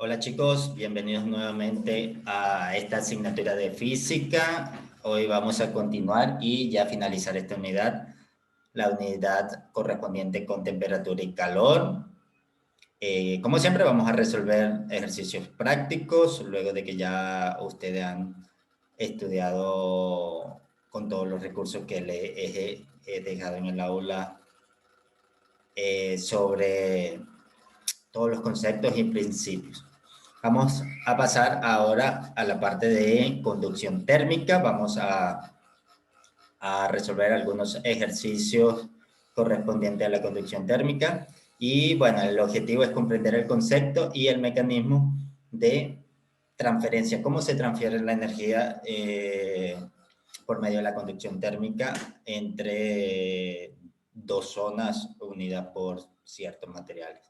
Hola chicos, bienvenidos nuevamente a esta asignatura de física. Hoy vamos a continuar y ya finalizar esta unidad, la unidad correspondiente con temperatura y calor. Como siempre vamos a resolver ejercicios prácticos luego de que ya ustedes han estudiado con todos los recursos que he dejado en el aula sobre todos los conceptos y principios. Vamos a pasar ahora a la parte de conducción térmica. Vamos a resolver algunos ejercicios correspondientes a la conducción térmica. Y bueno, el objetivo es comprender el concepto y el mecanismo de transferencia. ¿Cómo se transfiere la energía por medio de la conducción térmica entre dos zonas unidas por ciertos materiales?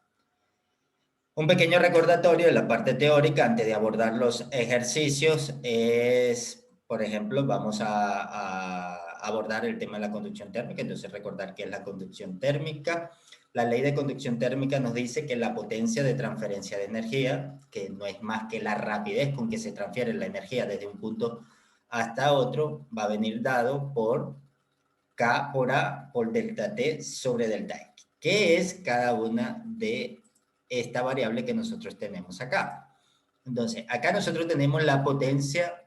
Un pequeño recordatorio de la parte teórica antes de abordar los ejercicios es, por ejemplo, vamos a abordar el tema de la conducción térmica. Entonces recordar qué es la conducción térmica. La ley de conducción térmica nos dice que la potencia de transferencia de energía, que no es más que la rapidez con que se transfiere la energía desde un punto hasta otro, va a venir dado por K por A por delta T sobre delta X. ¿Qué es cada una de esta variable que nosotros tenemos acá? Entonces, acá nosotros tenemos la potencia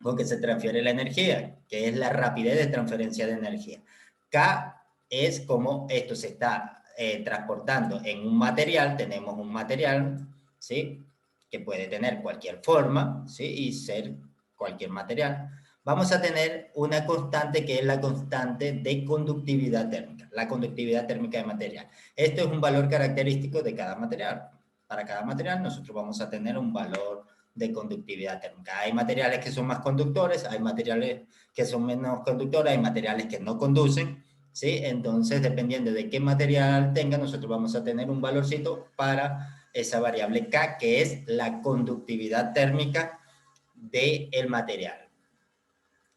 con que se transfiere la energía, que es la rapidez de transferencia de energía. K es como esto se está transportando en un material. Tenemos un material, ¿sí?, que puede tener cualquier forma, ¿sí?, y ser cualquier material. Vamos a tener una constante que es la constante de conductividad térmica, la conductividad térmica de material. Esto es un valor característico de cada material. Para cada material nosotros vamos a tener un valor de conductividad térmica. Hay materiales que son más conductores, hay materiales que son menos conductores, hay materiales que no conducen, ¿sí? Entonces, dependiendo de qué material tenga, nosotros vamos a tener un valorcito para esa variable K, que es la conductividad térmica del material.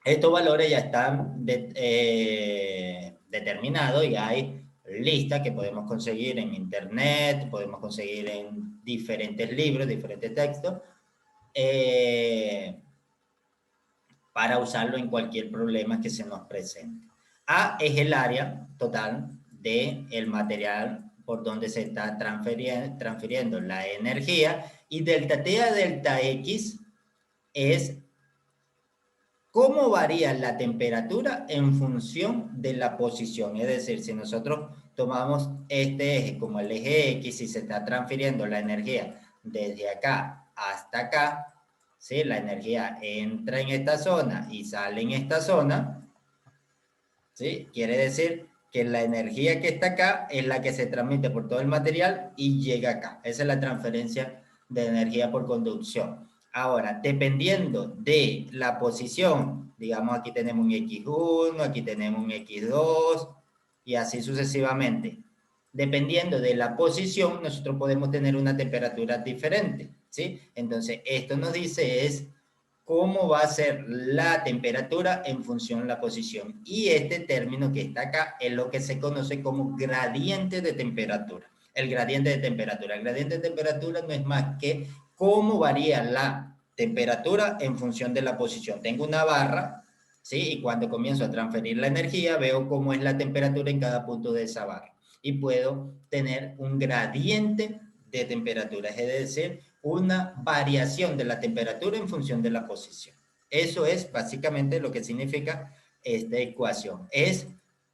Estos valores ya están determinados y hay listas que podemos conseguir en internet, podemos conseguir en diferentes libros, diferentes textos, para usarlo en cualquier problema que se nos presente. A es el área total del material por donde se está transfiriendo la energía, y delta T a delta X es cómo varía la temperatura en función de la posición. Es decir, si nosotros tomamos este eje como el eje X y se está transfiriendo la energía desde acá hasta acá, ¿sí?, la energía entra en esta zona y sale en esta zona, ¿sí?, quiere decir que la energía que está acá es la que se transmite por todo el material y llega acá. Esa es la transferencia de energía por conducción. Ahora, dependiendo de la posición, digamos aquí tenemos un X1, aquí tenemos un X2 y así sucesivamente. Dependiendo de la posición, nosotros podemos tener una temperatura diferente, ¿sí? Entonces, esto nos dice es cómo va a ser la temperatura en función de la posición. Y este término que está acá es lo que se conoce como gradiente de temperatura. El gradiente de temperatura. El gradiente de temperatura no es más que cómo varía la temperatura en función de la posición. Tengo una barra, ¿sí?, y cuando comienzo a transferir la energía, veo cómo es la temperatura en cada punto de esa barra. Y puedo tener un gradiente de temperatura, es decir, una variación de la temperatura en función de la posición. Eso es básicamente lo que significa esta ecuación. Es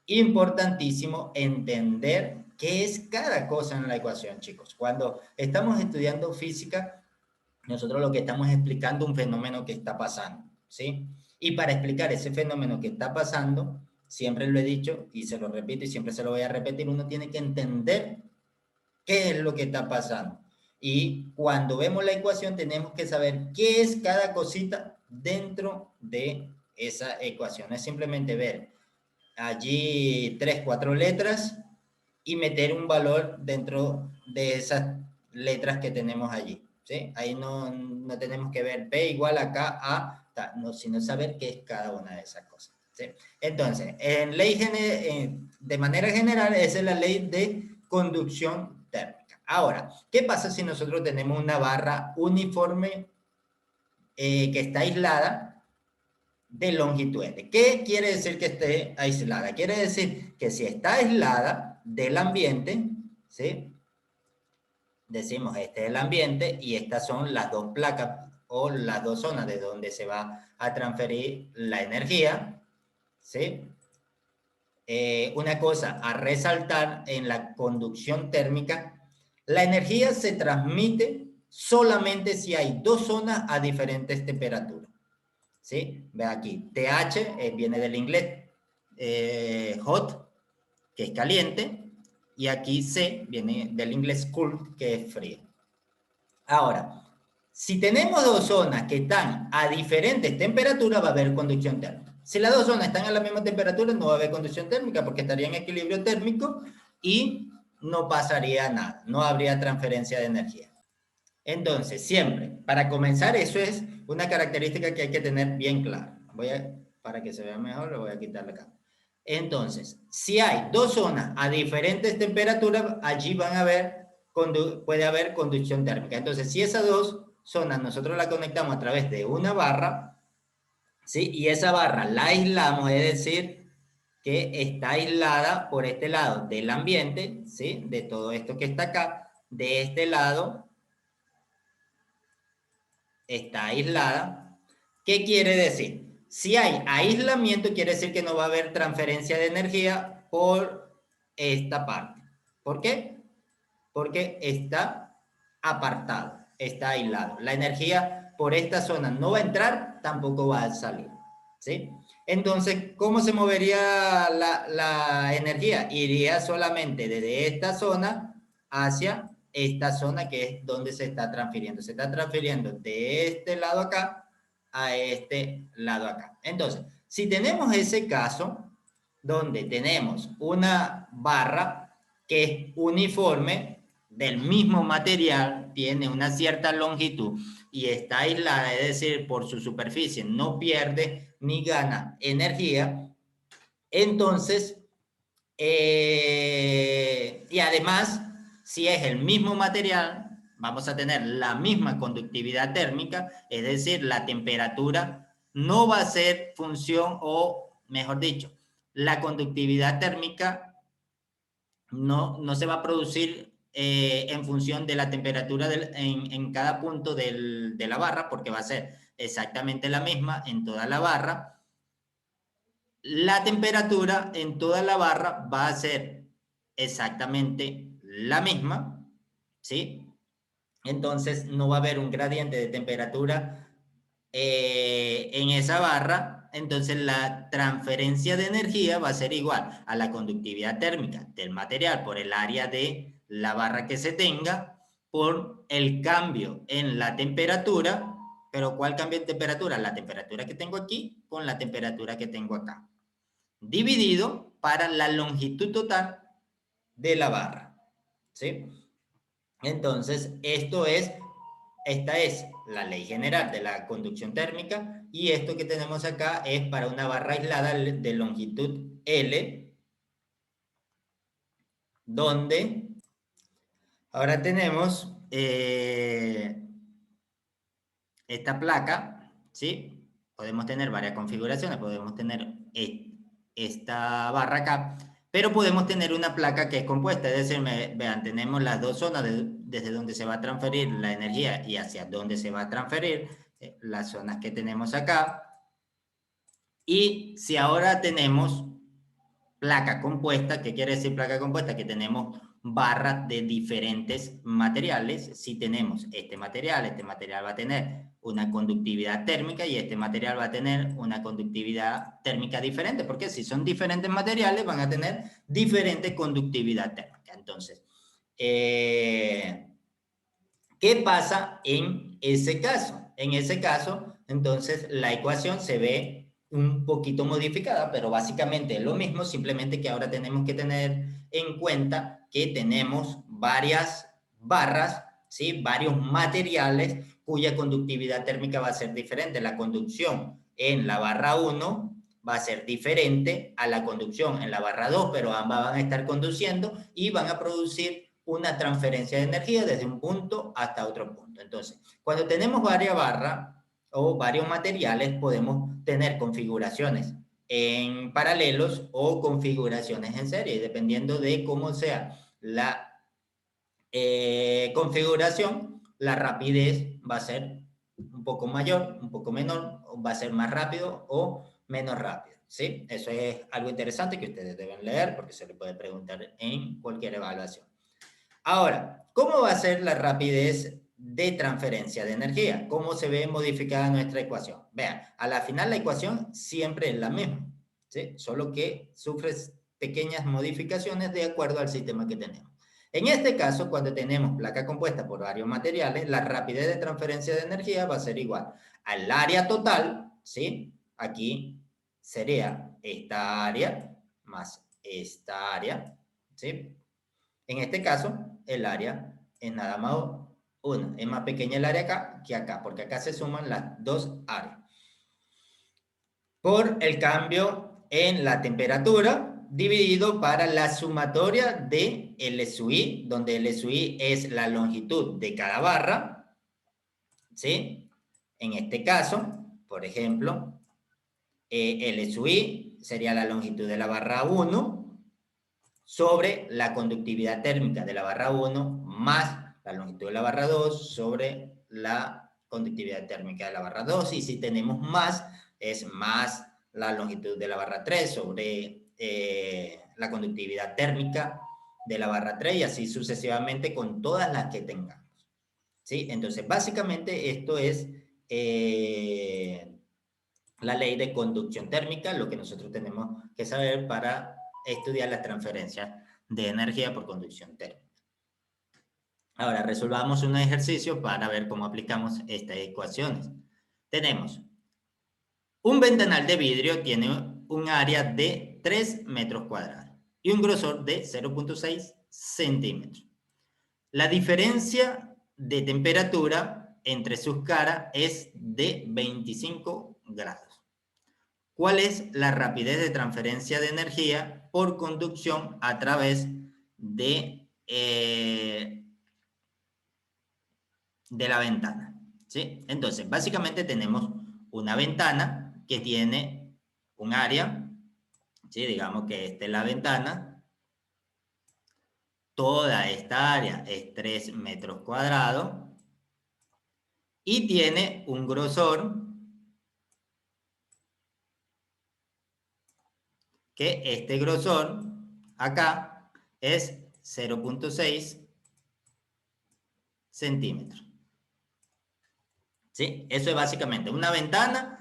importantísimo entender qué es cada cosa en la ecuación, chicos. Cuando estamos estudiando física, nosotros lo que estamos explicando un fenómeno que está pasando, ¿sí? Y para explicar ese fenómeno que está pasando, siempre lo he dicho y se lo repito y siempre se lo voy a repetir, uno tiene que entender qué es lo que está pasando. Y cuando vemos la ecuación tenemos que saber qué es cada cosita dentro de esa ecuación. Es simplemente ver allí 3, 4 letras y meter un valor dentro de esas letras que tenemos allí, ¿sí? Ahí no tenemos que ver P igual a K, A, no, sino saber qué es cada una de esas cosas, ¿sí? Entonces, de manera general, esa es la ley de conducción térmica. Ahora, ¿qué pasa si nosotros tenemos una barra uniforme que está aislada de longitud L? ¿Qué quiere decir que esté aislada? Quiere decir que si está aislada del ambiente, ¿sí? Decimos, este es el ambiente y estas son las dos placas o las dos zonas de donde se va a transferir la energía, ¿sí? Una cosa a resaltar en la conducción térmica, la energía se transmite solamente si hay dos zonas a diferentes temperaturas, ¿sí? Ve aquí, TH viene del inglés hot, que es caliente, y aquí C viene del inglés cool, que es frío. Ahora, si tenemos dos zonas que están a diferentes temperaturas, va a haber conducción térmica. Si las dos zonas están a la misma temperatura, no va a haber conducción térmica porque estaría en equilibrio térmico y no pasaría nada, no habría transferencia de energía. Entonces, siempre, para comenzar, eso es una característica que hay que tener bien clara. Para que se vea mejor, lo voy a quitar acá. Entonces, si hay dos zonas a diferentes temperaturas, allí puede haber conducción térmica. Entonces, si esas dos zonas nosotros la conectamos a través de una barra, ¿sí? Y esa barra la aislamos, es decir, que está aislada por este lado del ambiente, ¿sí? De todo esto que está acá, de este lado está aislada. ¿Qué quiere decir? Si hay aislamiento, quiere decir que no va a haber transferencia de energía por esta parte. ¿Por qué? Porque está apartado, está aislado. La energía por esta zona no va a entrar, tampoco va a salir, ¿sí? Entonces, ¿cómo se movería la energía? Iría solamente desde esta zona hacia esta zona que es donde se está transfiriendo. Se está transfiriendo de este lado acá a este lado acá. Entonces, si tenemos ese caso donde tenemos una barra que es uniforme, del mismo material, tiene una cierta longitud y está aislada, es decir, por su superficie no pierde ni gana energía, entonces, y además, si es el mismo material, vamos a tener la misma conductividad térmica, es decir, la temperatura no va a ser función, o mejor dicho, la conductividad térmica no se va a producir en función de la temperatura en cada punto de la barra, porque va a ser exactamente la misma en toda la barra. La temperatura en toda la barra va a ser exactamente la misma, ¿sí? Entonces no va a haber un gradiente de temperatura en esa barra, entonces la transferencia de energía va a ser igual a la conductividad térmica del material por el área de la barra que se tenga, por el cambio en la temperatura. Pero ¿cuál cambio de temperatura? La temperatura que tengo aquí con la temperatura que tengo acá, dividido para la longitud total de la barra, ¿sí? Entonces, esta es la ley general de la conducción térmica, y esto que tenemos acá es para una barra aislada de longitud L, donde ahora tenemos esta placa, ¿sí? Podemos tener varias configuraciones, podemos tener esta barra acá, pero podemos tener una placa que es compuesta, es decir, vean, tenemos las dos zonas desde donde se va a transferir la energía y hacia dónde se va a transferir, las zonas que tenemos acá. Y si ahora tenemos placa compuesta, ¿qué quiere decir placa compuesta? Que tenemos barras de diferentes materiales. Si tenemos este material va a tener una conductividad térmica y este material va a tener una conductividad térmica diferente, porque si son diferentes materiales van a tener diferente conductividad térmica. Entonces, ¿qué pasa en ese caso? En ese caso, entonces la ecuación se ve un poquito modificada, pero básicamente es lo mismo, simplemente que ahora tenemos que tener en cuenta que tenemos varias barras, ¿sí? Varios materiales cuya conductividad térmica va a ser diferente. La conducción en la barra 1 va a ser diferente a la conducción en la barra 2, pero ambas van a estar conduciendo y van a producir una transferencia de energía desde un punto hasta otro punto. Entonces, cuando tenemos varias barras o varios materiales, podemos tener configuraciones en paralelos o configuraciones en serie, dependiendo de cómo sea la configuración, la rapidez va a ser un poco mayor, un poco menor, va a ser más rápido o menos rápido, ¿sí? Eso es algo interesante que ustedes deben leer porque se le puede preguntar en cualquier evaluación. Ahora, ¿cómo va a ser la rapidez de transferencia de energía? ¿Cómo se ve modificada nuestra ecuación? Vean, a la final la ecuación siempre es la misma, ¿sí? Solo que sufre pequeñas modificaciones de acuerdo al sistema que tenemos. En este caso, cuando tenemos placa compuesta por varios materiales, la rapidez de transferencia de energía va a ser igual al área total, ¿sí? Aquí sería esta área más esta área, ¿sí? En este caso, el área es nada más una. Es más pequeña el área acá que acá, porque acá se suman las dos áreas. Por el cambio en la temperatura dividido para la sumatoria de L sub I, donde L sub I es la longitud de cada barra, ¿sí? En este caso, por ejemplo, L sub I sería la longitud de la barra 1 sobre la conductividad térmica de la barra 1 más la longitud de la barra 2 sobre la conductividad térmica de la barra 2. Y si tenemos más, es más la longitud de la barra 3 sobre la conductividad térmica de la barra 3 y así sucesivamente con todas las que tengamos. ¿Sí? Entonces, básicamente esto es la ley de conducción térmica, lo que nosotros tenemos que saber para estudiar las transferencias de energía por conducción térmica. Ahora, resolvamos un ejercicio para ver cómo aplicamos estas ecuaciones. Tenemos un ventanal de vidrio, tiene un área de 3 metros cuadrados y un grosor de 0.6 centímetros. La diferencia de temperatura entre sus caras es de 25 grados. ¿Cuál es la rapidez de transferencia de energía por conducción a través de la ventana? ¿Sí? Entonces, básicamente tenemos una ventana que tiene un área, ¿sí? Digamos que esta es la ventana. Toda esta área es 3 metros cuadrados y tiene un grosor que este grosor acá es 0.6 centímetros. ¿Sí? Eso es básicamente una ventana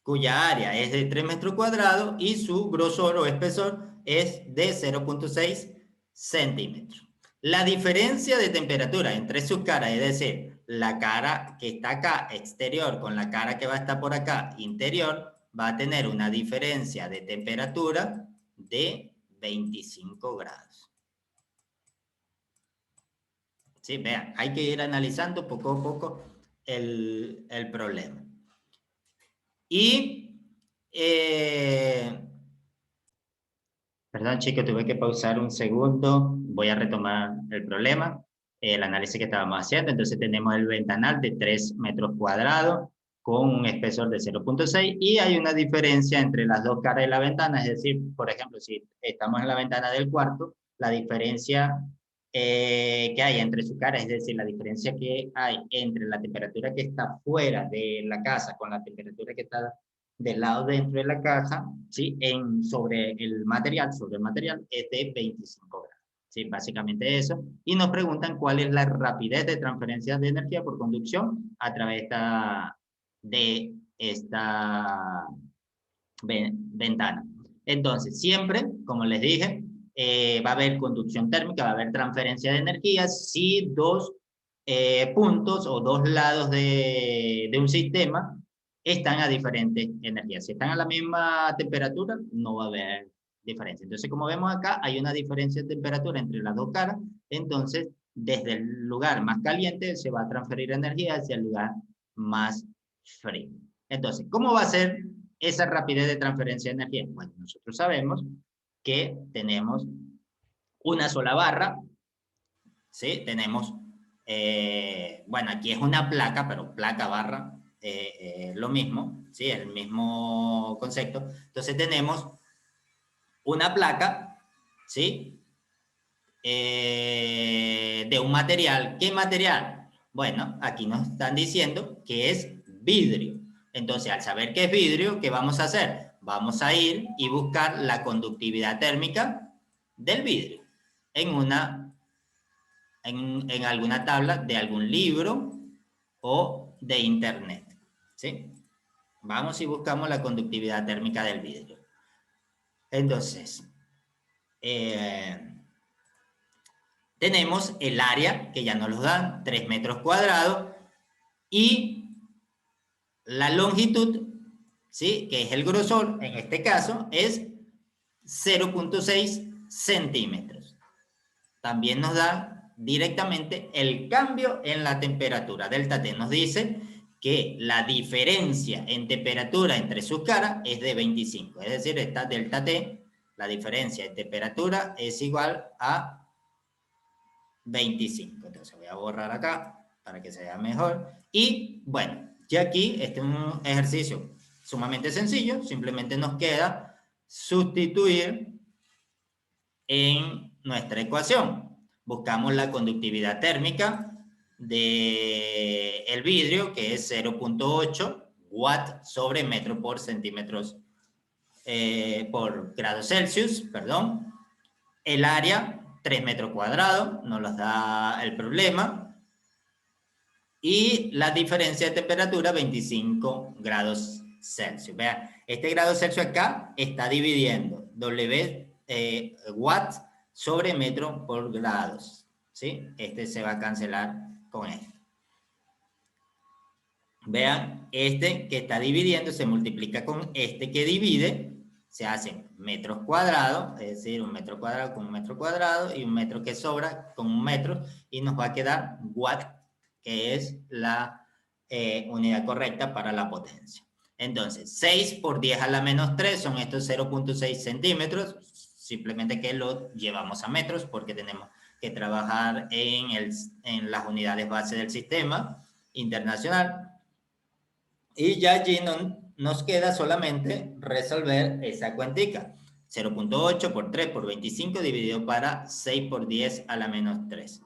cuya área es de 3 metros cuadrados y su grosor o espesor es de 0.6 centímetros. La diferencia de temperatura entre sus caras, es decir, la cara que está acá exterior con la cara que va a estar por acá interior, va a tener una diferencia de temperatura de 25 grados. Sí, vean, hay que ir analizando poco a poco el problema. Y, perdón chicos, tuve que pausar un segundo, voy a retomar el problema, el análisis que estábamos haciendo. Entonces tenemos el ventanal de 3 metros cuadrados con un espesor de 0.6 y hay una diferencia entre las dos caras de la ventana, es decir, por ejemplo, si estamos en la ventana del cuarto, la diferencia que hay entre su cara, es decir, la diferencia que hay entre la temperatura que está fuera de la casa con la temperatura que está del lado dentro de la casa, ¿sí? Sobre el material es de 25 grados. ¿Sí? Básicamente eso. Y nos preguntan cuál es la rapidez de transferencia de energía por conducción a través de esta ventana. Entonces, siempre, como les dije, va a haber conducción térmica, va a haber transferencia de energía si dos puntos o dos lados de un sistema están a diferentes energías. Si están a la misma temperatura, no va a haber diferencia. Entonces, como vemos acá, hay una diferencia de temperatura entre las dos caras. Entonces, desde el lugar más caliente se va a transferir energía hacia el lugar más frío. Entonces, ¿cómo va a ser esa rapidez de transferencia de energía? Bueno, nosotros sabemos que tenemos una sola barra ¿sí? Tenemos, bueno, aquí es una placa, pero placa barra, lo mismo, ¿sí? El mismo concepto. Entonces tenemos una placa, ¿sí? De un material. ¿Qué material? Bueno, aquí nos están diciendo que es vidrio. Entonces, al saber que es vidrio, ¿qué vamos a hacer? Vamos a ir y buscar la conductividad térmica del vidrio en en alguna tabla de algún libro o de internet, ¿sí? Vamos y buscamos la conductividad térmica del vidrio. Entonces, tenemos el área, que ya nos lo dan, 3 metros cuadrados, y la longitud, ¿sí? Que es el grosor, en este caso, es 0,6 centímetros. También nos da directamente el cambio en la temperatura. Delta T nos dice que la diferencia en temperatura entre sus caras es de 25. Es decir, esta delta T, la diferencia en temperatura es igual a 25. Entonces voy a borrar acá para que se vea mejor. Y bueno, ya aquí este es un ejercicio sumamente sencillo. Simplemente nos queda sustituir en nuestra ecuación. Buscamos la conductividad térmica del vidrio, que es 0,8 watt sobre metro por centímetros por grado Celsius, perdón. El área, 3 metros cuadrados, nos los da el problema. Y la diferencia de temperatura, 25 grados Celsius. Vean, este grado Celsius acá está dividiendo watt sobre metro por grados, ¿sí? Este se va a cancelar con este. Vean, este que está dividiendo se multiplica con este que divide, se hacen metros cuadrados, es decir, un metro cuadrado con un metro cuadrado y un metro que sobra con un metro, y nos va a quedar watt, que es la unidad correcta para la potencia. Entonces, 6 por 10 a la menos 3 son estos 0,6 centímetros, simplemente que lo llevamos a metros porque tenemos que trabajar en las unidades base del sistema internacional. Y ya allí nos queda solamente resolver esa cuentica. 0,8 por 3 por 25 dividido para 6 por 10 a la menos 3.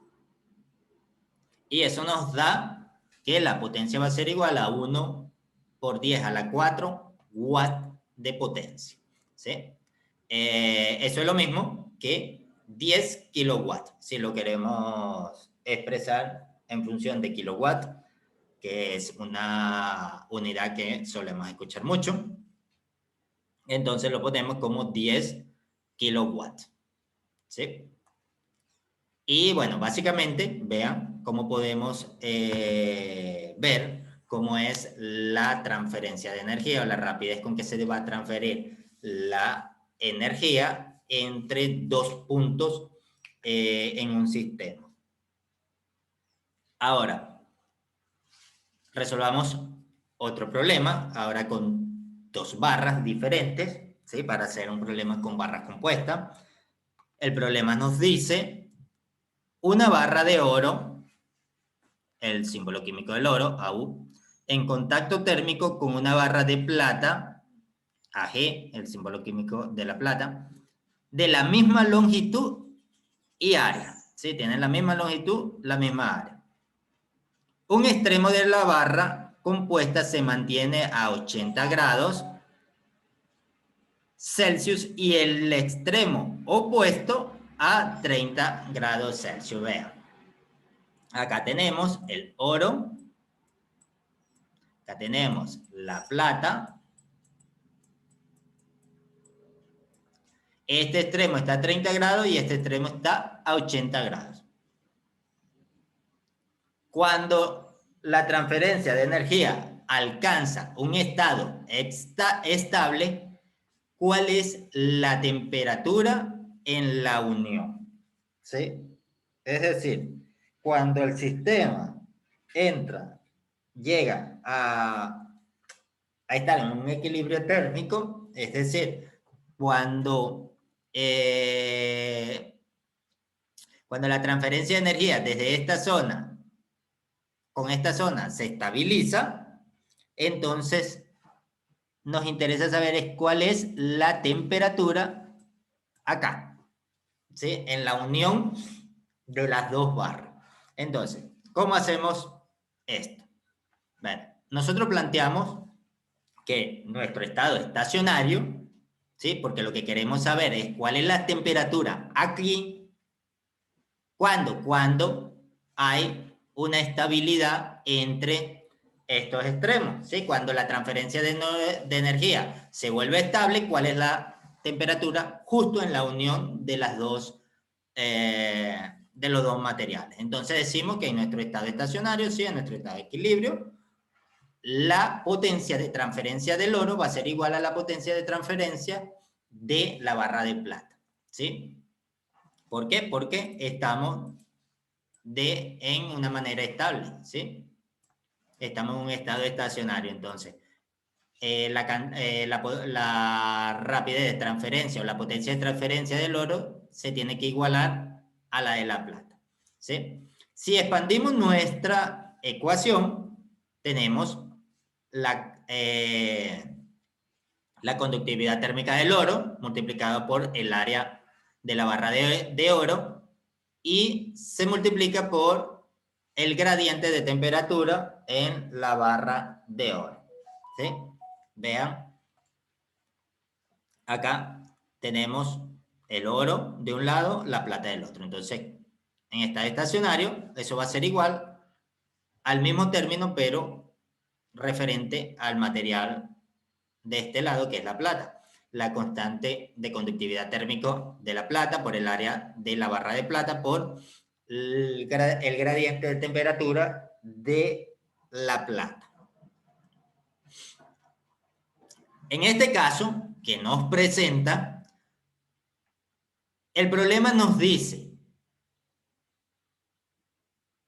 Y eso nos da que la potencia va a ser igual a 1 por 10 a la 4 watt de potencia. ¿Sí? Eso es lo mismo que 10 kilowatts, si lo queremos expresar en función de kilowatt, que es una unidad que solemos escuchar mucho. Entonces lo ponemos como 10 kilowatts. ¿Sí? Y bueno, básicamente, vean cómo podemos ver cómo es la transferencia de energía o la rapidez con que se va a transferir la energía entre dos puntos en un sistema. Ahora, resolvamos otro problema, ahora con dos barras diferentes, ¿sí? Para hacer un problema con barras compuestas. El problema nos dice una barra de oro, el símbolo químico del oro, AU, en contacto térmico con una barra de plata, AG, el símbolo químico de la plata, de la misma longitud y área. ¿Sí? Tienen la misma longitud, la misma área. Un extremo de la barra compuesta se mantiene a 80 grados Celsius y el extremo opuesto a 30 grados Celsius. Vean. Acá tenemos el oro. Acá tenemos la plata. Este extremo está a 30 grados y este extremo está a 80 grados. Cuando la transferencia de energía alcanza un estado estable, ¿cuál es la temperatura en la unión? ¿Sí? Es decir, cuando el sistema llega a estar en un equilibrio térmico, es decir, cuando Cuando la transferencia de energía desde esta zona, con esta zona, se estabiliza, entonces nos interesa saber es cuál es la temperatura acá, ¿sí? En la unión de las dos barras. Entonces, ¿cómo hacemos esto? Bueno, nosotros planteamos que nuestro estado estacionario, ¿sí? Porque lo que queremos saber es cuál es la temperatura aquí, cuando hay una estabilidad entre estos extremos, ¿sí? Cuando la transferencia de energía se vuelve estable, ¿cuál es la temperatura justo en la unión de las dos, de los dos materiales? Entonces decimos que en nuestro estado estacionario, sí, en nuestro estado de equilibrio, la potencia de transferencia del oro va a ser igual a la potencia de transferencia de la barra de plata, ¿sí? ¿Por qué? Porque estamos en una manera estable, ¿sí? Estamos en un estado estacionario, entonces la rapidez de transferencia o la potencia de transferencia del oro se tiene que igualar a la de la plata, ¿sí? Si expandimos nuestra ecuación, tenemos la conductividad térmica del oro multiplicado por el área de la barra de oro y se multiplica por el gradiente de temperatura en la barra de oro, ¿sí? Vean, acá tenemos el oro de un lado, la plata del otro. Entonces, en estado estacionario, eso va a ser igual al mismo término, pero referente al material de este lado, que es la plata. La constante de conductividad térmico de la plata por el área de la barra de plata por el gradiente de temperatura de la plata. En este caso, que nos presenta, el problema nos dice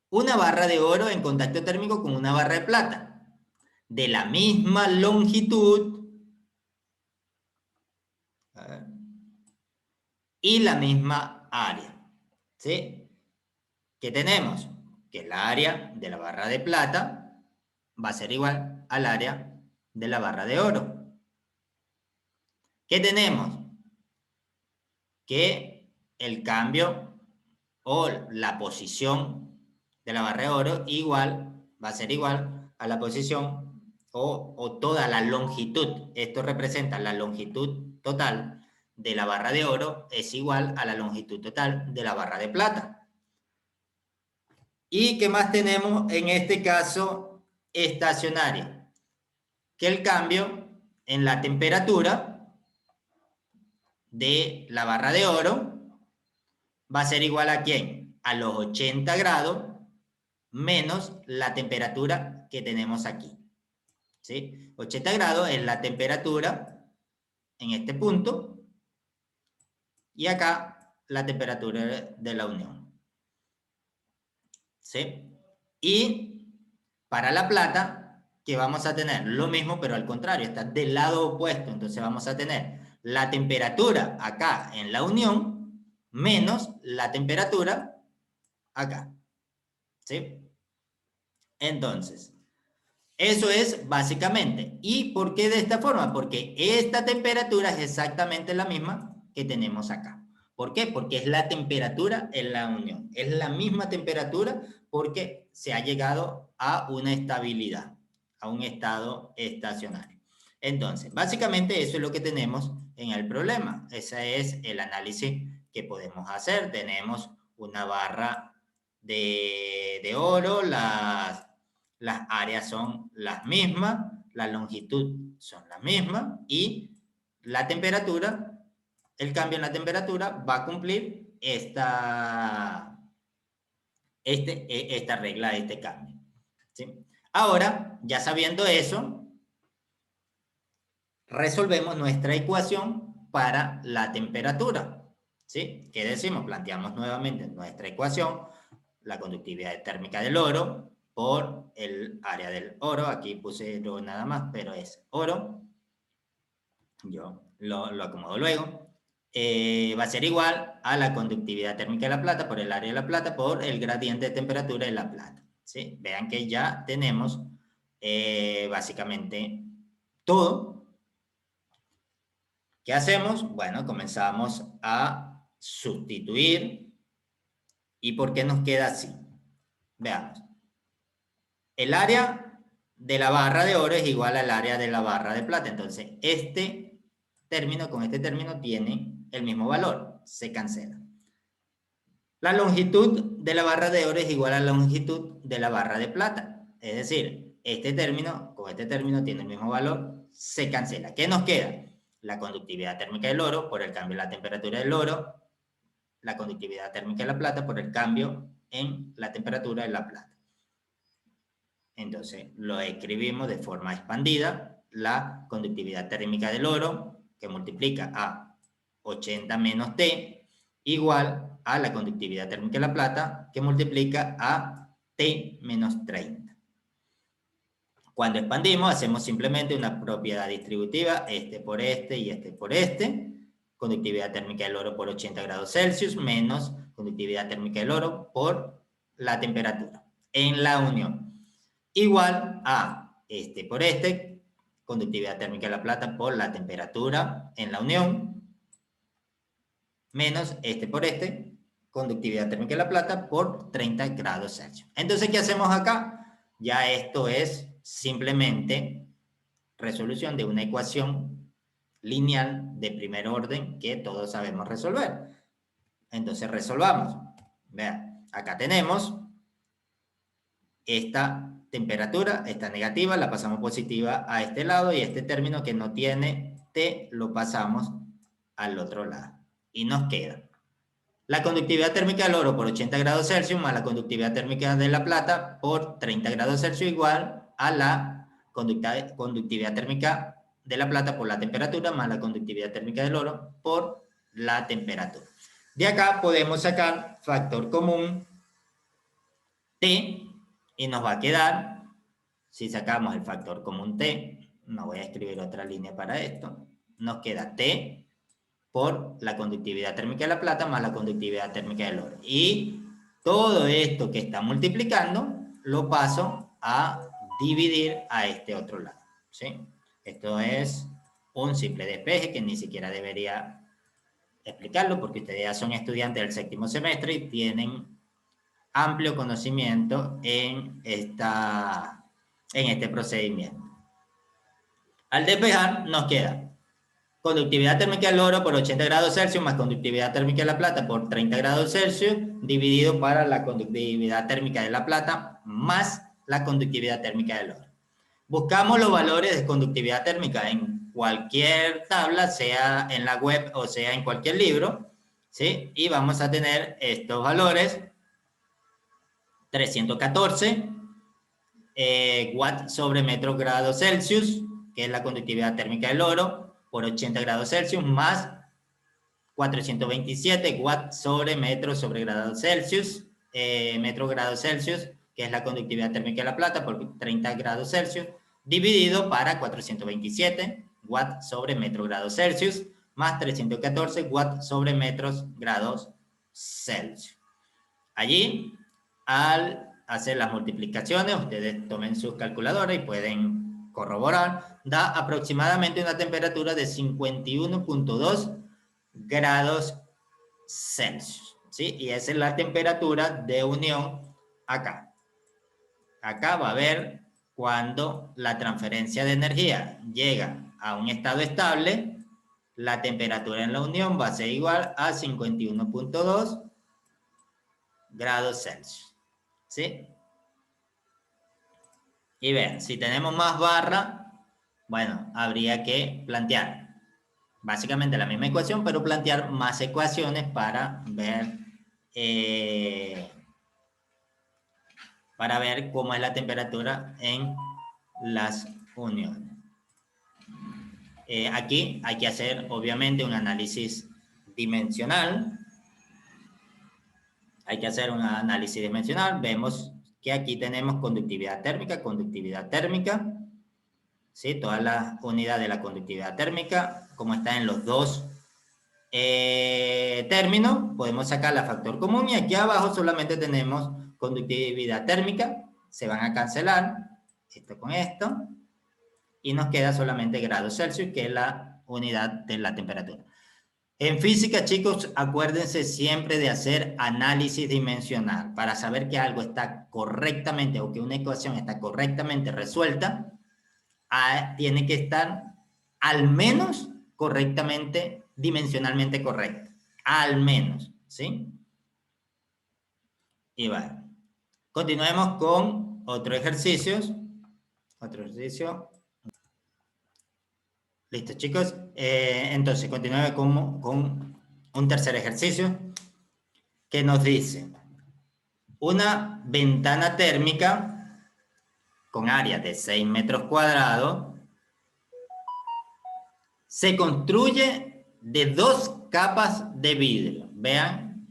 una barra de oro en contacto térmico con una barra de plata de la misma longitud y la misma área, ¿sí? ¿Qué tenemos? Que el área de la barra de plata va a ser igual al área de la barra de oro. ¿Qué tenemos? Que el cambio o la posición de la barra de oro va a ser igual a la posición o toda la longitud. Esto representa la longitud total de la barra de oro es igual a la longitud total de la barra de plata. ¿Y qué más tenemos en este caso estacionario? Que el cambio en la temperatura de la barra de oro va a ser igual a ¿quién? A los 80 grados menos la temperatura que tenemos aquí, ¿sí? 80 grados es la temperatura en este punto y acá la temperatura de la unión, ¿sí? Y para la plata, que vamos a tener lo mismo, pero al contrario, está del lado opuesto. Entonces vamos a tener la temperatura acá en la unión menos la temperatura acá, ¿sí? Entonces, eso es básicamente. ¿Y por qué de esta forma? Porque esta temperatura es exactamente la misma que tenemos acá. ¿Por qué? Porque es la temperatura en la unión. Es la misma temperatura porque se ha llegado a una estabilidad, a un estado estacionario. Entonces, básicamente eso es lo que tenemos en el problema. Ese es el análisis que podemos hacer. Tenemos una barra de oro, las áreas son las mismas, la longitud son las mismas y la temperatura, el cambio en la temperatura va a cumplir esta regla, este cambio, ¿sí? Ahora, ya sabiendo eso, resolvemos nuestra ecuación para la temperatura, ¿sí? ¿Qué decimos? Planteamos nuevamente nuestra ecuación, la conductividad térmica del oro por el área del oro. Aquí puse oro nada más, pero es oro. Yo lo acomodo luego. va a ser igual a la conductividad térmica de la plata por el área de la plata por el gradiente de temperatura de la plata. ¿Sí? Vean que ya tenemos básicamente todo. ¿Qué hacemos? Bueno, comenzamos a sustituir. ¿Y por qué nos queda así? Veamos. El área de la barra de oro es igual al área de la barra de plata. Entonces, este término con este término tiene el mismo valor. Se cancela. La longitud de la barra de oro es igual a la longitud de la barra de plata. Es decir, este término con este término tiene el mismo valor. Se cancela. ¿Qué nos queda? La conductividad térmica del oro por el cambio en la temperatura del oro. La conductividad térmica de la plata por el cambio en la temperatura de la plata. Entonces, lo escribimos de forma expandida. La conductividad térmica del oro, que multiplica a 80 menos T, igual a la conductividad térmica de la plata, que multiplica a T menos 30. Cuando expandimos, hacemos simplemente una propiedad distributiva, este por este y este por este. Conductividad térmica del oro por 80 grados Celsius menos conductividad térmica del oro por la temperatura en la unión. Igual a este por este, conductividad térmica de la plata por la temperatura en la unión, menos este por este, conductividad térmica de la plata por 30 grados Celsius. Entonces, ¿qué hacemos acá? Ya esto es simplemente resolución de una ecuación lineal de primer orden que todos sabemos resolver. Entonces, resolvamos. Vean, acá tenemos esta temperatura, esta negativa, la pasamos positiva a este lado y este término que no tiene T lo pasamos al otro lado. Y nos queda la conductividad térmica del oro por 80 grados Celsius más la conductividad térmica de la plata por 30 grados Celsius igual a la conductividad térmica de la plata por la temperatura más la conductividad térmica del oro por la temperatura. De acá podemos sacar factor común T y nos va a quedar, si sacamos el factor común T, no voy a escribir otra línea para esto, nos queda T por la conductividad térmica de la plata más la conductividad térmica del oro. Y todo esto que está multiplicando lo paso a dividir a este otro lado. ¿Sí? Esto es un simple despeje que ni siquiera debería explicarlo porque ustedes ya son estudiantes del séptimo semestre y tienen amplio conocimiento en este procedimiento. Al despejar nos queda conductividad térmica del oro por 80 grados Celsius más conductividad térmica de la plata por 30 grados Celsius dividido para la conductividad térmica de la plata más la conductividad térmica del oro. Buscamos los valores de conductividad térmica en cualquier tabla, sea en la web o sea en cualquier libro, ¿sí? Y vamos a tener estos valores: 314 watts sobre metro grado Celsius, que es la conductividad térmica del oro, por 80 grados Celsius, más 427 watts sobre metro sobre grado Celsius, metro grado Celsius, que es la conductividad térmica de la plata, por 30 grados Celsius, dividido para 427 watts sobre metro grado Celsius, más 314 watts sobre metros grados Celsius. Allí, al hacer las multiplicaciones, ustedes tomen sus calculadoras y pueden corroborar, da aproximadamente una temperatura de 51.2 grados Celsius, ¿sí? Y esa es la temperatura de unión acá. Acá va a ver cuando la transferencia de energía llega a un estado estable, la temperatura en la unión va a ser igual a 51.2 grados Celsius, ¿sí? Y vean, si tenemos más barra, bueno, habría que plantear básicamente la misma ecuación, pero plantear más ecuaciones para ver cómo es la temperatura en las uniones. Aquí hay que hacer, obviamente, un análisis dimensional. Hay que hacer un análisis dimensional. Vemos que aquí tenemos conductividad térmica, ¿sí? Todas las unidades de la conductividad térmica, como está en los dos término, podemos sacar la factor común y aquí abajo solamente tenemos conductividad térmica, se van a cancelar esto con esto y nos queda solamente grados Celsius, que es la unidad de la temperatura. En física, chicos, acuérdense siempre de hacer análisis dimensional para saber que algo está correctamente o que una ecuación está correctamente resuelta, tiene que estar al menos correctamente, dimensionalmente correcta. Al menos, ¿sí? Y bueno, continuemos con otro ejercicio. Otro ejercicio. Listo, chicos. Entonces, continuemos con un tercer ejercicio que nos dice una ventana térmica con área de 6 metros cuadrados se construye de 2 capas de vidrio. Vean,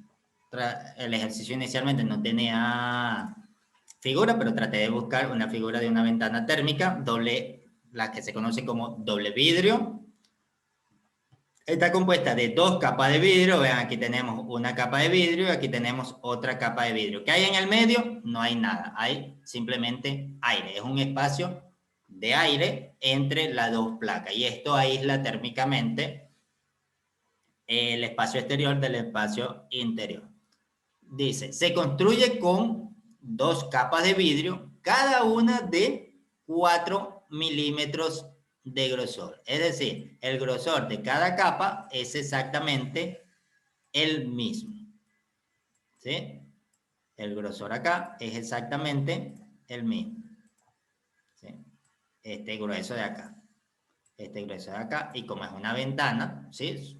el ejercicio inicialmente no tenía figura, pero traté de buscar una figura de una ventana térmica, la que se conoce como doble vidrio. Está compuesta de 2 capas de vidrio. Vean, aquí tenemos una capa de vidrio y aquí tenemos otra capa de vidrio. ¿Qué hay en el medio? No hay nada, hay simplemente aire. Es un espacio de aire entre las 2 placas y esto aísla térmicamente el espacio exterior del espacio interior. Dice, se construye con 2 capas de vidrio, cada una de 4 milímetros de grosor. Es decir, el grosor de cada capa es exactamente el mismo. ¿Sí? El grosor acá es exactamente el mismo. ¿Sí? Este grueso de acá. Este grueso de acá. Y como es una ventana, ¿sí?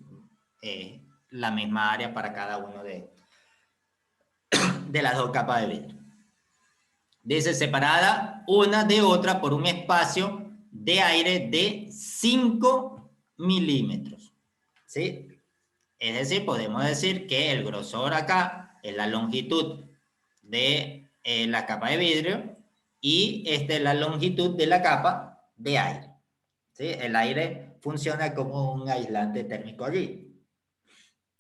La misma área para cada uno de las 2 capas de vidrio. Dice separada una de otra por un espacio de aire de 5 milímetros. ¿Sí? Es decir, podemos decir que el grosor acá es la longitud de la capa de vidrio y esta es la longitud de la capa de aire. ¿Sí? El aire funciona como un aislante térmico allí.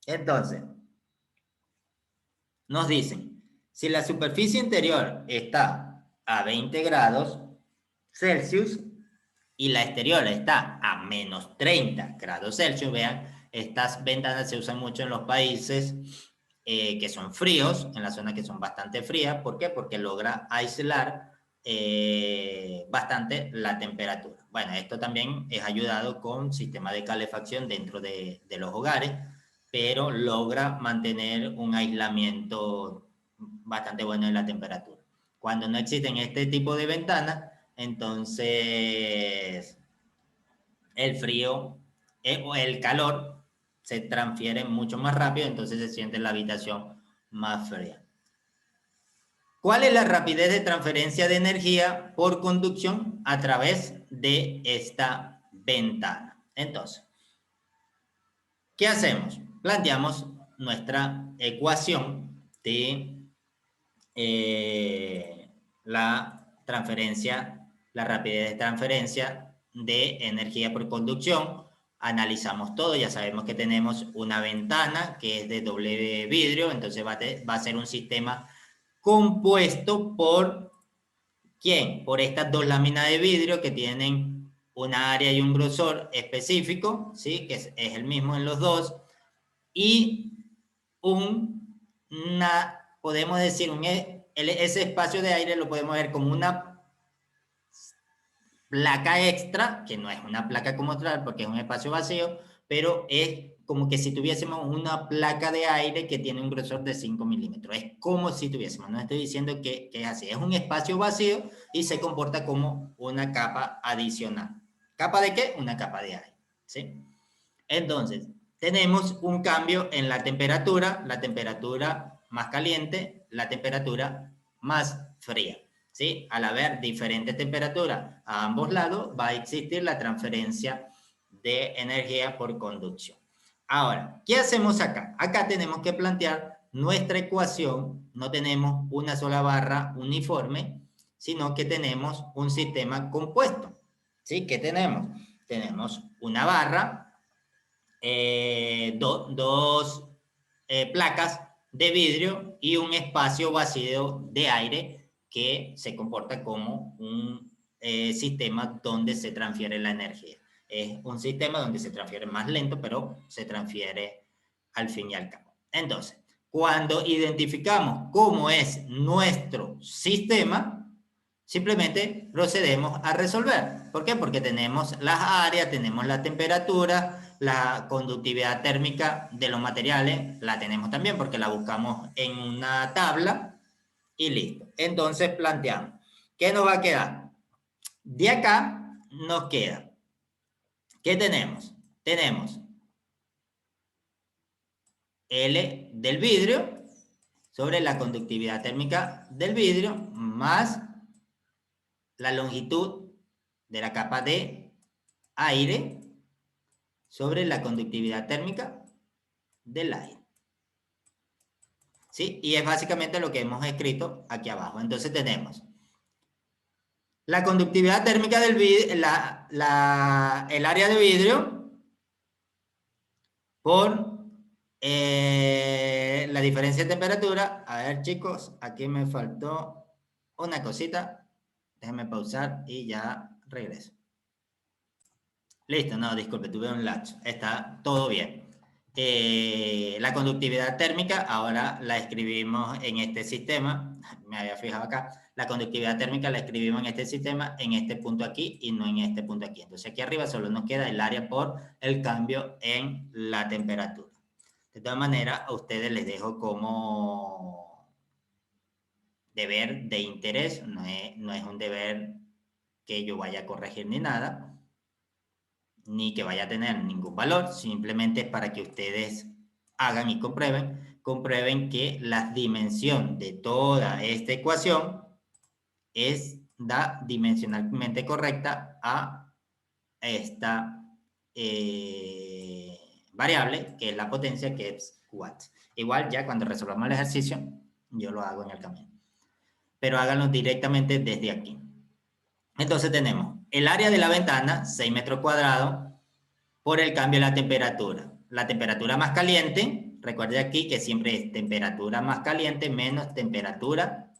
Entonces, nos dicen, si la superficie interior está a 20 grados Celsius y la exterior está a menos 30 grados Celsius, vean, estas ventanas se usan mucho en los países que son fríos, en las zonas que son bastante frías. ¿Por qué? Porque logra aislar bastante la temperatura. Bueno, esto también es ayudado con sistema de calefacción dentro de los hogares, pero logra mantener un aislamiento bastante bueno en la temperatura. Cuando no existen este tipo de ventanas, entonces el frío o el calor se transfiere mucho más rápido, entonces se siente en la habitación más fría. ¿Cuál es la rapidez de transferencia de energía por conducción a través de esta ventana? Entonces, ¿qué hacemos? Planteamos nuestra ecuación de la rapidez de transferencia de energía por conducción. Analizamos todo, ya sabemos que tenemos una ventana que es de doble vidrio, entonces va a ser un sistema compuesto por ¿quién? Por estas 2 láminas de vidrio que tienen una área y un grosor específico, ¿sí? Que es el mismo en los dos, y podemos decir, ese espacio de aire lo podemos ver como una placa extra, que no es una placa como tal porque es un espacio vacío, pero es como que si tuviésemos una placa de aire que tiene un grosor de 5 milímetros. Es como si tuviésemos, no estoy diciendo que es así, es un espacio vacío y se comporta como una capa adicional. ¿Capa de qué? Una capa de aire, ¿sí? Entonces, tenemos un cambio en la temperatura más caliente, la temperatura más fría, ¿sí? Al haber diferentes temperaturas a ambos lados, va a existir la transferencia de energía por conducción. Ahora, ¿qué hacemos acá? Acá tenemos que plantear nuestra ecuación. No tenemos una sola barra uniforme, sino que tenemos un sistema compuesto, ¿sí? ¿Qué tenemos? Tenemos una barra dos placas de vidrio y un espacio vacío de aire que se comporta como un sistema donde se transfiere la energía. Es un sistema donde se transfiere más lento, pero se transfiere al fin y al cabo. Entonces, cuando identificamos cómo es nuestro sistema, simplemente procedemos a resolver. ¿Por qué? Porque tenemos las áreas, tenemos la temperatura, la conductividad térmica de los materiales, la tenemos también porque la buscamos en una tabla y listo. Entonces planteamos, ¿qué nos va a quedar? De acá nos queda, ¿qué tenemos? Tenemos L del vidrio sobre la conductividad térmica del vidrio más la longitud de la capa de aire sobre la conductividad térmica del aire. ¿Sí? Y es básicamente lo que hemos escrito aquí abajo. Entonces tenemos la conductividad térmica del vidrio, el área de vidrio por la diferencia de temperatura. A ver, chicos, aquí me faltó una cosita. Déjenme pausar y ya regreso. Listo, no, disculpe, tuve un lapso. Está todo bien. La conductividad térmica, ahora la escribimos en este sistema. Me había fijado acá. La conductividad térmica la escribimos en este sistema, en este punto aquí y no en este punto aquí. Entonces aquí arriba solo nos queda el área por el cambio en la temperatura. De todas maneras, a ustedes les dejo como deber de interés. No es un deber que yo vaya a corregir ni nada, ni que vaya a tener ningún valor, simplemente es para que ustedes hagan y comprueben que la dimensión de toda esta ecuación es da dimensionalmente correcta a esta variable, que es la potencia, que es watts. Igual ya cuando resolvamos el ejercicio, yo lo hago en el camino. Pero háganlo directamente desde aquí. Entonces tenemos el área de la ventana, 6 metros cuadrados, por el cambio de la temperatura. La temperatura más caliente, recuerde aquí que siempre es temperatura más caliente menos temperatura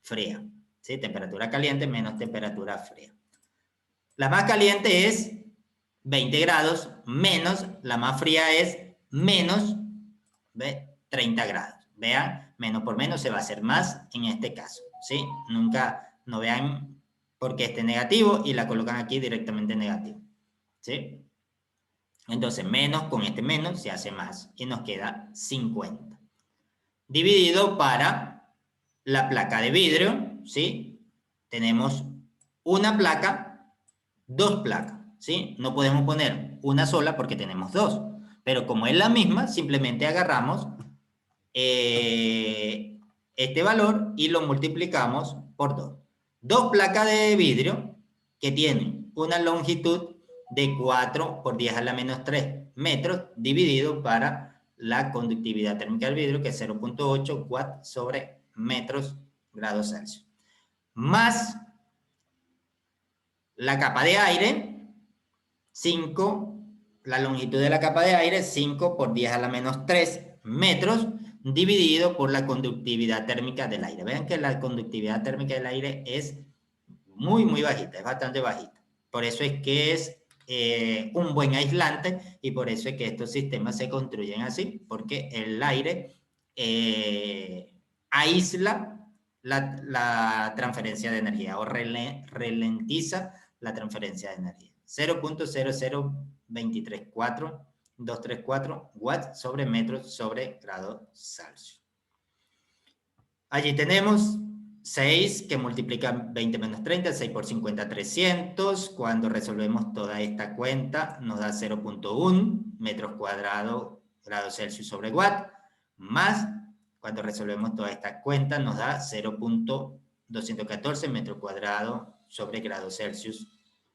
fría. ¿Sí? Temperatura caliente menos temperatura fría. La más caliente es 20 grados menos, la más fría es menos 30 grados. Vean, menos por menos se va a hacer más en este caso. ¿Sí? Nunca, no vean porque esté negativo y la colocan aquí directamente negativo. ¿Sí? Entonces, menos con este menos se hace más y nos queda 50. Dividido para la placa de vidrio, ¿sí? Tenemos una placa, dos placas, ¿sí? No podemos poner una sola porque tenemos dos. Pero como es la misma, simplemente agarramos este valor y lo multiplicamos por 2. Dos placas de vidrio que tienen una longitud de 4 por 10 a la menos 3 metros dividido para la conductividad térmica del vidrio, que es 0.8 watts sobre metros grados Celsius. Más la capa de aire, 5, la longitud de la capa de aire, 5 por 10 a la menos 3 metros, dividido por la conductividad térmica del aire. Vean que la conductividad térmica del aire es muy, muy bajita, es bastante bajita. Por eso es que es un buen aislante y por eso es que estos sistemas se construyen así, porque el aire aísla la transferencia de energía o ralentiza la transferencia de energía. 0.00234 watts sobre metros sobre grado Celsius. Allí tenemos 6 que multiplica 20 menos 30, 6 por 50, 300. Cuando resolvemos toda esta cuenta nos da 0.1 metros cuadrados grados Celsius sobre watt, más cuando resolvemos toda esta cuenta nos da 0.214 metros cuadrados sobre grados Celsius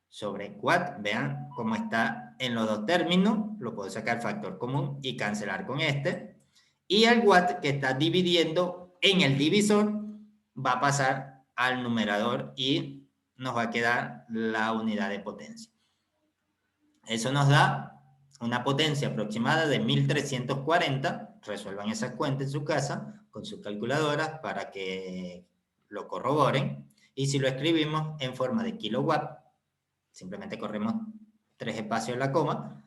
sobre watt. Vean cómo está en los dos términos, lo puedo sacar factor común y cancelar con este. Y el watt que está dividiendo en el divisor va a pasar al numerador y nos va a quedar la unidad de potencia. Eso nos da una potencia aproximada de 1340. Resuelvan esas cuentas en su casa con sus calculadoras para que lo corroboren. Y si lo escribimos en forma de kilowatt, simplemente corremos 3 espacios en la coma,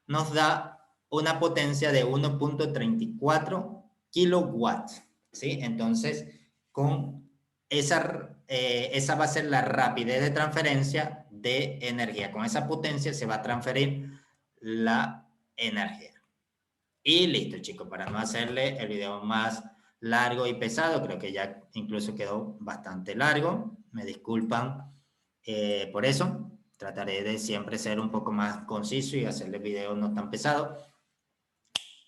nos da una potencia de 1.34 kilowatts, ¿sí? Entonces, con esa va a ser la rapidez de transferencia de energía. Con esa potencia se va a transferir la energía. Y listo, chicos, para no hacerle el video más largo y pesado, creo que ya incluso quedó bastante largo. Me disculpan por eso. Trataré de siempre ser un poco más conciso y hacerle videos no tan pesados.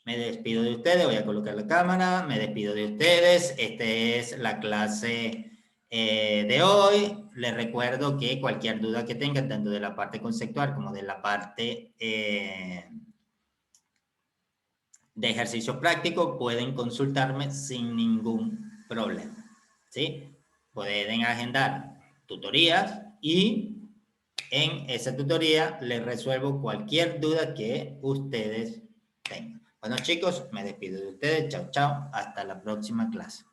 Me despido de ustedes, voy a colocar la cámara, me despido de ustedes. Esta es la clase de hoy. Les recuerdo que cualquier duda que tengan, tanto de la parte conceptual como de la parte de ejercicio práctico, pueden consultarme sin ningún problema, ¿sí? Pueden agendar tutorías y en esa tutoría les resuelvo cualquier duda que ustedes tengan. Bueno, chicos, me despido de ustedes. Chao, chao. Hasta la próxima clase.